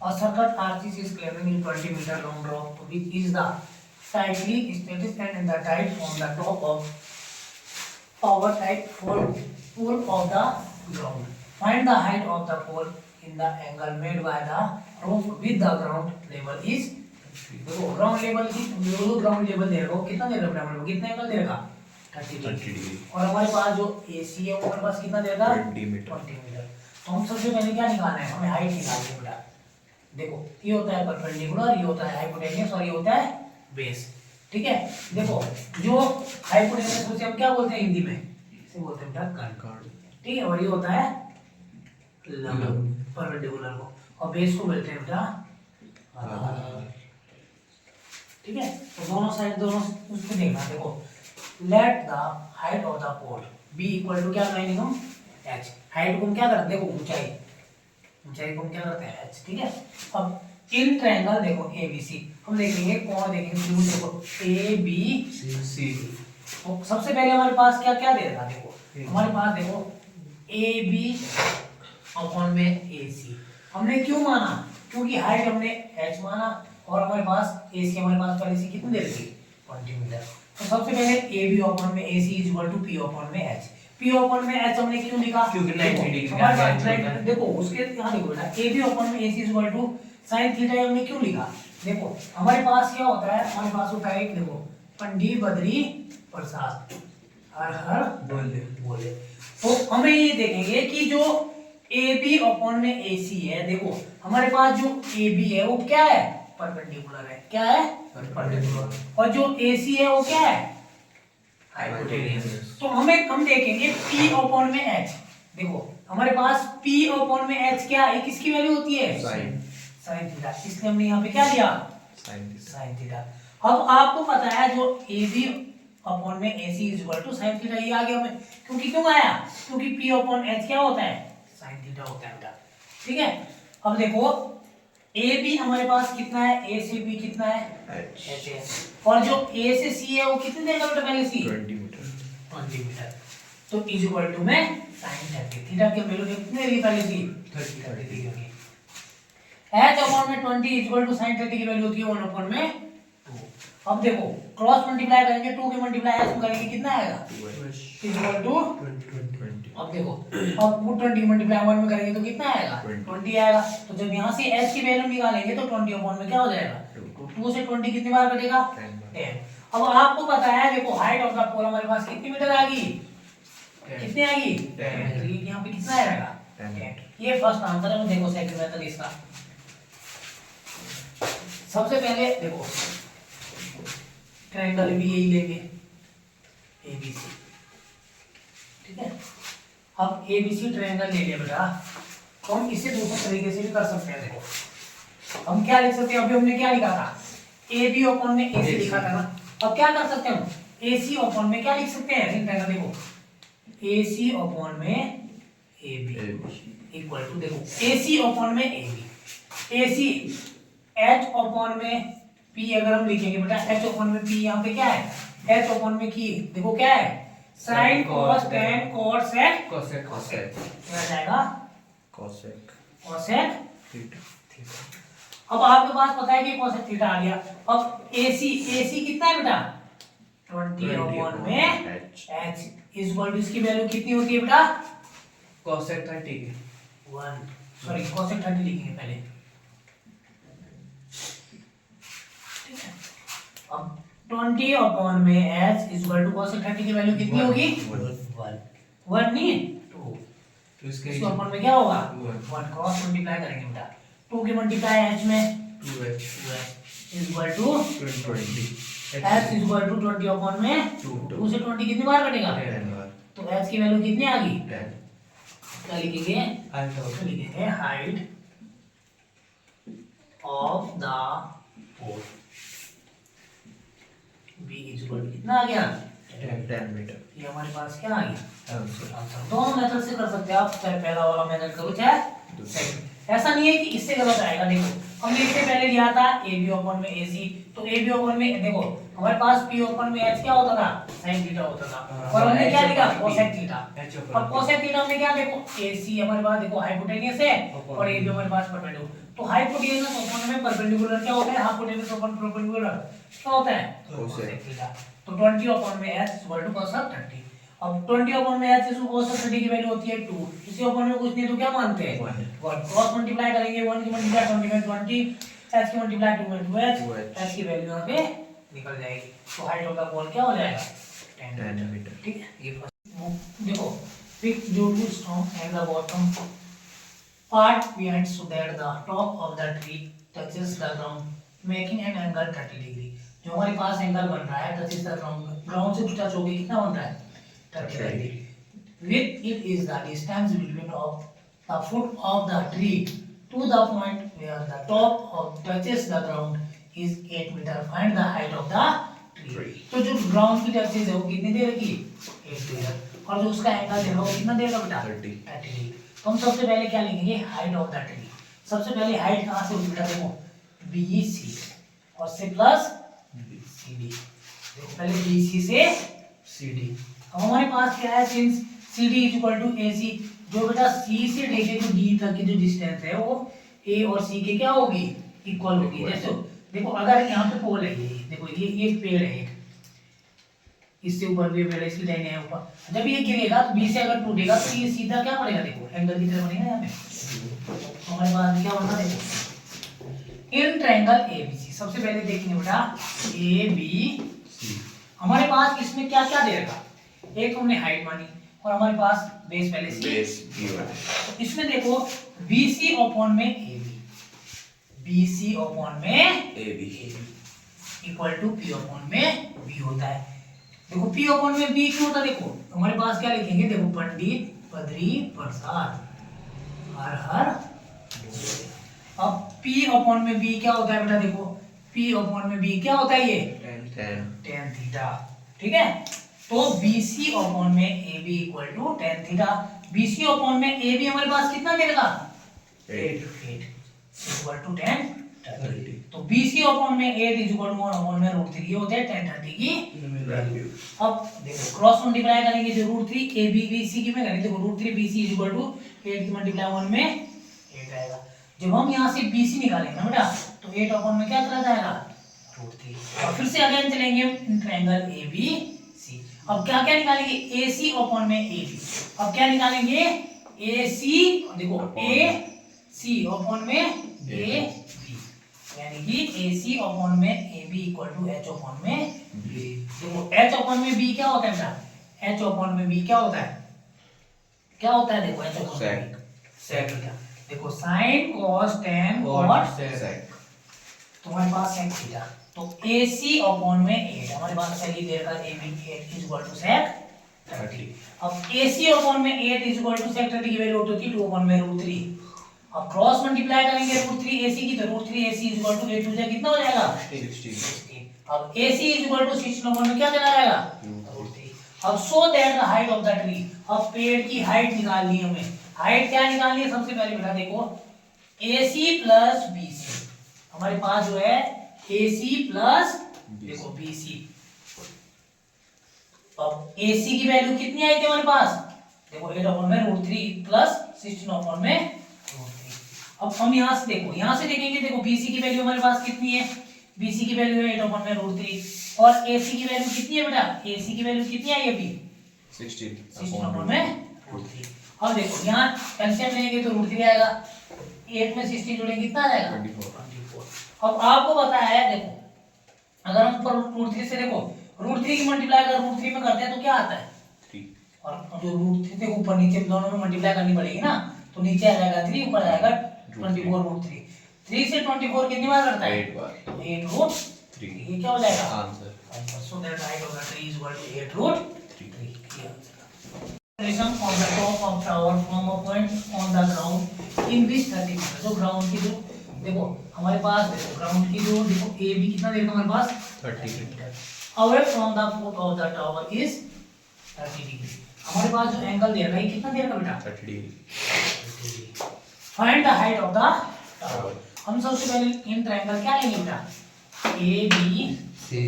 A circuit arches is claiming in 20-meter long drop, which is the tightly static and the tight from the top of power tight pole of the ground. Find the height of the pole in the angle made by the roof with the ground level is. देखो ground level की जो ground level दे रहा हो कितना दे रहा है, कितना angle दे रहा 30 डिग्री। और हमारे पास जो एसी है वो हमारे पास कितना दे रहा 20 मीटर। तो हम सबसे पहले क्या निकालना है, हमें हाइट निकालनी है बेटा। देखो ये होता है परपेंडिकुलर, ये होता है हाइपोटेन्यूस और ये होता है बेस। ठीक है, देखो जो हाइपोटेन्यूस उसे हम क्या बोलते हैं हिंदी में, इसे बोलते हैं बेटा कर्ण। ठीक है, और ये होता है लंब परपेंडिकुलर को, और बेस को बोलते हैं बेटा आधार। ठीक है, तो दोनों साइड दोनों उसको देखना। देखो let the height of the pole be equal to क्या लगाएंगे हम h। हाइट को हम क्या करते हैं, देखो ऊंचाई को हम क्या करते हैं h। ठीक है, अब इन ट्रायंगल देखो ABC हम देखेंगे, कौन देखेंगे बिंदु देखो ABC। तो सबसे पहले हमारे पास क्या क्या दे रखा, देखो हमारे पास देखो AB अपॉन में AC। हमने क्यों माना, क्योंकि हाइट हमने h माना और हमारे पास AC हमारे पास पहले से कितनी दे रखी 20 मीटर। तो सबसे पहले AB अपॉन में AC is equal to P upon में H। P अपॉन में H हमने क्यों लिखा, क्योंकि 90 डिग्री हमारे पास देखो उसके यहाँ देखो बेटा AB अपॉन में AC is equal to sin theta हमने क्यों लिखा। देखो हमारे पास क्या होता है, हमारे पास होता है देखो पंडित बद्री प्रसाद हर हर बोले। तो हमें ये देखेंगे कि जो AB अपॉन में AC है, देखो हमारे पास जो AB है वो क्या है परपेंडिकुलर है, क्या है परपेंडिकुलर, और जो AC है वो क्या है हाइपोटेन्यूस। तो हम देखेंगे P अपॉन में H। देखो हमारे पास P अपॉन में H क्या है, किसकी वैल्यू होती है sin थीटा, इसलिए हमने यहाँ पे क्या लिया sin थीटा। अब आपको पता है जो AB अपॉन में AC is equal to sin theta, ये आ गया हमें, क्योंकि क्यों आया, क्योंकि P अपॉन H क्या होता है sin थीटा होता है बेटा। ठीक है, अब देखो AB हमारे पास कितना है, A से B कितना है H है, और जो A से C है वो कितने देगा बेटा पहले C 20 मीटर। तो इज इक्वल टू में sin 30 थीटा की वैल्यू कितने दी पहले C 30 दी होगी। H अपॉन में 20 इज इक्वल टू sin 30 की वैल्यू होती है 1 अपॉन में 2। अब देखो क्रॉस मल्टीप्लाई करेंगे, 2 के मल्टीप्लाई H में करेंगे कितना आएगा इज इक्वल टू 20। अब देखो अब 20 मल्टीप्लाई 1 में करेंगे तो कितना आएगा 20 आएगा। तो जब यहाँ से H की वैल्यू निकालेंगे तो 20 अपॉन में क्या हो जाएगा 2 से 20 कितनी बार कटेगा 10। अब आपको पता है देखो हाइट ऑफ द पोल हमारे पास कितनी मीटर आ गई, कितनी आ गई 10। यहाँ पे कितना आएगा 10। ये फर्स्ट आंसर है। देखो सेकंड मेथड इसका, सबसे पहले देखो ट्रायंगल भी यही लेंगे ABC। ठीक है, अब ABC ट्रायंगल ले लिया बेटा, तो हम इसे दूसरे तरीके से भी कर सकते हैं। देखो हम क्या लिख सकते हैं, अभी हमने क्या लिखा था AB अपॉन में AC लिखा था ना, अब क्या कर सकते हैं हम AC अपॉन में क्या लिख सकते हैं इन ट्रायंगल, देखो AC अपॉन में AB इक्वल टू देखो AC अपॉन में AB, AC H अपॉन में P अगर हम लिखेंगे बेटा H अपॉन में P, यहाँ पे क्या है H अपॉन में की देखो क्या है sin cos tan cos sec क्या जाएगा cosec थीटा। अब आपके पास पता है कि cosec थीटा आ गया। अब AC कितना है बेटा 20 अपॉन में H इज इक्वल टू इसकी वैल्यू कितनी होती है बेटा cosec 30 cosec 30 लिखेंगे पहले। अब 20 अपॉन में h is equal to cosec 30 की वैल्यू कितनी होगी 1 नहीं 2। तो इसके अपॉन में क्या होगा 1 क्रॉस मल्टीप्लाई करेंगे बेटा 2 की मल्टीप्लाई h में 2h is equal to 20 h is equal to 20 upon में 2 से 20 कितनी बार कटेगा 10 बार। तो h की वैल्यू कितनी आ गई 10 क्या लिखेंगे तो लिखेंगे height of the pole b is equal to कितना आ गया 10 मीटर। ये हमारे पास क्या आ गया आंसर आंसर। दोनों मेथड से कर सकते हैं आप, चाहे पहला वाला मेथड करो चाहे सेकंड। ऐसा नहीं है कि इससे गलत आएगा। देखो हमने इससे पहले लिया था ए बी ओपन में ए सी, तो ए बी ओपन में देखो हमारे पास पी ओपन में एच क्या होता था, साइन थीटा होता था, और हमने क्या लिखा कोसेक थीटा। अब कोसेक थीटा हमने क्या देखो ए सी हमारे पास देखो हाइपोटेनियस है और ए बी हमारे पास परपेंडिकुलर, तो हाइपोटेनियस ओपन में परपेंडिकुलर क्या होता है, हाइपोटेनियस ओपन परपेंडिकुलर क्या होता है कोसेक थीटा। तो 20 ओपन में h इक्वल टू कोसेक 30। अब 20 ओपन में h इक्वल कोसेक 30 की वैल्यू होती है 2, इसी ओपन में कुछ नहीं तो क्या मानते हैं 1, क्रॉस मल्टीप्लाई करेंगे 1 की मल्टीप्लाई 20 में 20, h की मल्टीप्लाई 2 में 2h, h की वैल्यू यहां पे निकल जाएगी। तो हाइट ऑफ द बॉल क्या हो जाएगा 10 मीटर। ठीक है, ये फर्स्ट देखो पिक जो to stock and the bottom part behind so that the top of the tree touches the ground making an angle 30 degree। जो हमारे पास एंगल बन रहा है touches the ground से टच होके कितना बन रहा है 30 degree. with it is the distance between of the foot of the tree to the point where the top of touches the ground is 8 meter। find the height of the tree। तो जो ground की touches है वो कितनी देर की 8 metre, और जो उसका एंगल है वो कितना देर का बेटा 30 डिग्री। तो हम सबसे पहले क्या लिखेंगे हाइट ऑफ द ट्री। सबसे पहले हाइट कहां से बेटा देखो बी सी और से प्लस सी डी। देखो पहले बी सी से सी डी। अब हमारे पास क्या है since C D is equal to A C, जो बेटा सी से लेके जो डी तक की जो डिस्टेंस है वो ए और सी के क्या होगी इक्वल होगी। जैसे देखो अगर यहाँ पे पोल है, ये देखो ये पेड़ है, इससे ऊपर भी पेड़ है, इसकी लाइन है ऊपर, जब ये गिरेगा तो बी से अगर टूटेगा तो ये सीधा क्या पड़ेगा देखो एंगल की तरह बनेगा यहाँ पे। तो हमारे पास क्या बनना देखो इन ट्रायंगल एबीसी। सबसे पहले देखेंगे बेटा ए बी सी। हमारे पास इसमें क्या क्या दे रखा, एक हमने हाइट मानी और हमारे पास बेस पहले सी बेस बी है। तो इसमें देखो बीसी अपॉन में एबी, बीसी अपॉन में AB equal to P upon में बी होता है। देखो पी अपॉन में बी क्यों होता है, देखो हमारे पास क्या लिखेंगे देखो पंडित पदरी प्रसाद हर हर। अब पी अपॉन में बी क्या होता है बेटा, देखो पी अपॉन में बी क्या होता है ये tan थीटा। ठीक है, तो BC अपॉन में AB equal to tan theta. BC upon में AB हमारे पास कितना मिलेगा 8 इक्वल टू tan 30। तो BC अपॉन में 8 इक्वल टू 1 अपॉन में √3 ये होता है tan 30 की वैल्यू। अब देखो क्रॉस मल्टीप्लाई करेंगे जो √3 AB BC की में करेंगे, देखो √3 BC इक्वल टू 8 की मल्टीप्लाई 1 में 8 आएगा। जब हम यहां से BC निकालेंगे ना बेटा तो 8 अपॉन में क्या चला जाएगा √3, और फिर से अगेन चलेंगे ट्रायंगल ABC। अब क्या क्या निकालेंगे AC अपॉन में AB। अब क्या निकालेंगे AC, देखो AC अपॉन में AB, यानी कि AC अपॉन में AB equal to H upon में B। देखो H अपॉन में B क्या होता है बेटा, H अपॉन में B क्या होता है, क्या होता है देखो H अपॉन में सेक थीटा। देखो sin cos tan cot sec, तुम्हारे पास sec थीटा। तो AC अपॉन में 8 हमारे पास सही दे रखा AB 8 इक्वल टू sec 30। अब AC अपॉन में 8 इक्वल टू sec 30 की वैल्यू होती है 2 अपॉन में √3। अब क्रॉस मल्टीप्लाई करेंगे √3 AC की तो √3 AC इक्वल टू 8 हो जाएगा, कितना हो जाएगा 16। अब AC इक्वल टू 16 अपॉन में क्या चला जाएगा √3। अब so that the height of the tree. अब पेड़ की हाइट निकालनी है हमें। हाइट क्या निकालनी है, सबसे पहले बेटा देखो AC प्लस BC। हमारे पास जो है AC प्लस देखो BC। अब AC की वैल्यू कितनी आई थी हमारे पास, देखो 8 अपॉन में √3 प्लस 16 अपॉन में √3। अब हम यहां से देखो, यहां से देखेंगे देखो BC की वैल्यू हमारे पास कितनी है, BC की वैल्यू है 8 अपॉन में √3 और AC की वैल्यू कितनी है बेटा, AC की वैल्यू कितनी आई अभी 16 अपॉन में √3। अब देखो यहां एलसीएम लेंगे तो √3 आएगा, 8 में 16 जोड़ेंगे कितना आएगा 24। अब आपको पता है देखो अगर हम ऊपर √3 से देखो √3 की मल्टीप्लाई अगर √3 में करते हैं तो क्या आता है 3, और जो √3 देखो ऊपर नीचे दोनों में मल्टीप्लाई करनी पड़ेगी ना, तो नीचे आ जाएगा 3 ऊपर आएगा 24 √3। 3 से 24 कितनी बार करता है 8 बार, तो 8 √3 ये क्या हो जाएगा answer. So that height of the tree is equal to 8 √3 ये answer. Position on the top of tower from a point on the ground in which 30 meter। जो ग्राउंड की जो देखो हमारे पास देखो ग्राउंड की जो देखो ए बी कितना देगा हमारे पास 30 metre, away from the foot of the tower is 30 degree. हमारे पास जो एंगल दे रहा है कितना दे रहा है बेटा 30 degree. Find the height of the tower. हम सबसे पहले इन ट्रायंगल क्या लेंगे बेटा, ए बी सी।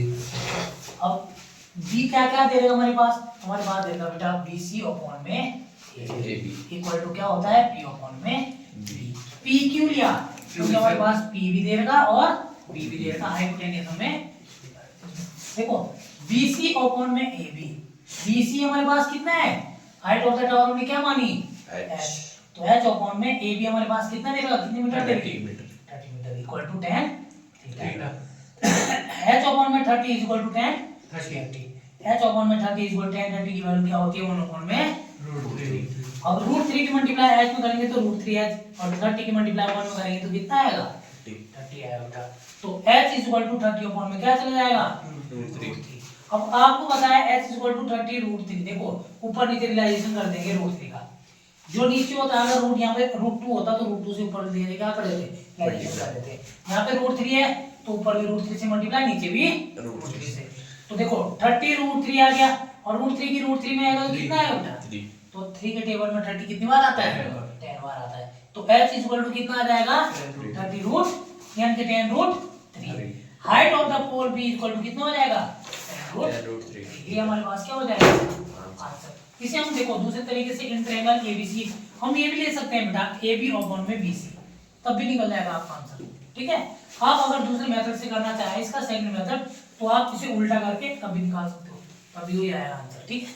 अब बी क्या क्या दे देगा हमारे पास देगा बेटा बी सी अपॉन में ए बी इक्वल टू क्या होता है पी अपॉन में बी। पी क्यों लिया, क्योंकि हमारे पास पी भी दे देगा और बी भी दे देगा, हाइपोटेन्यूस हमें देखो BC अपॉन में AB। BC हमारे पास कितना है, हाइट ऑफ द टावर हमने क्या मानी h, तो h अपॉन में AB हमारे पास कितना देगा, कितने मीटर देगा 30 metre equal to tan theta. h upon में 30 is equal to tan 30। h upon में 30 इज इक्वल टू tan 30 की वैल्यू क्या होती है 1 अपॉन में √3। अब √3 की मल्टीप्लाई h में करेंगे तो √3h और 30 की मल्टीप्लाई 1 में करेंगे तो कितना आएगा 30 आएगा बेटा। तो h is equal to 30 upon में क्या चला जाएगा √3। अब आपको पता है h इज इक्वल टू 30 √3, देखो ऊपर नीचे रिलेशन कर देंगे √3 का, जो नीचे होता है अगर रूट यहाँ पे √2 होता तो √2 से ऊपर दे क्या कर देते रिलेशन कर देते, यहाँ पे √3 है तो ऊपर भी √3 से मल्टीप्लाई नीचे भी √3 से, तो देखो 30 √3 आ गया और √3 की √3 में आएगा तो कितना आएगा बेटा, तो 3 के टेबल में 30 कितनी बार आता है 10 बार आता है, तो h इज इक्वल टू कितना आ जाएगा 30 रूट यानी कि 10 √3। Height of the pole b equal to कितना हो जाएगा 10 √3। ये हमारे पास क्या हो जाएगा आंसर। इसे हम देखो दूसरे तरीके से इन ट्रायंगल ABC हम ये भी ले सकते हैं बेटा AB अपॉन में BC, तब भी निकल जाएगा आपका आंसर, ठीक है। आप अगर दूसरे मेथड से करना चाहे इसका सेकंड मेथड तो आप इसे उल्टा करके कभी निकाल सकते हो, तभी वही आएगा आंसर, ठीक है।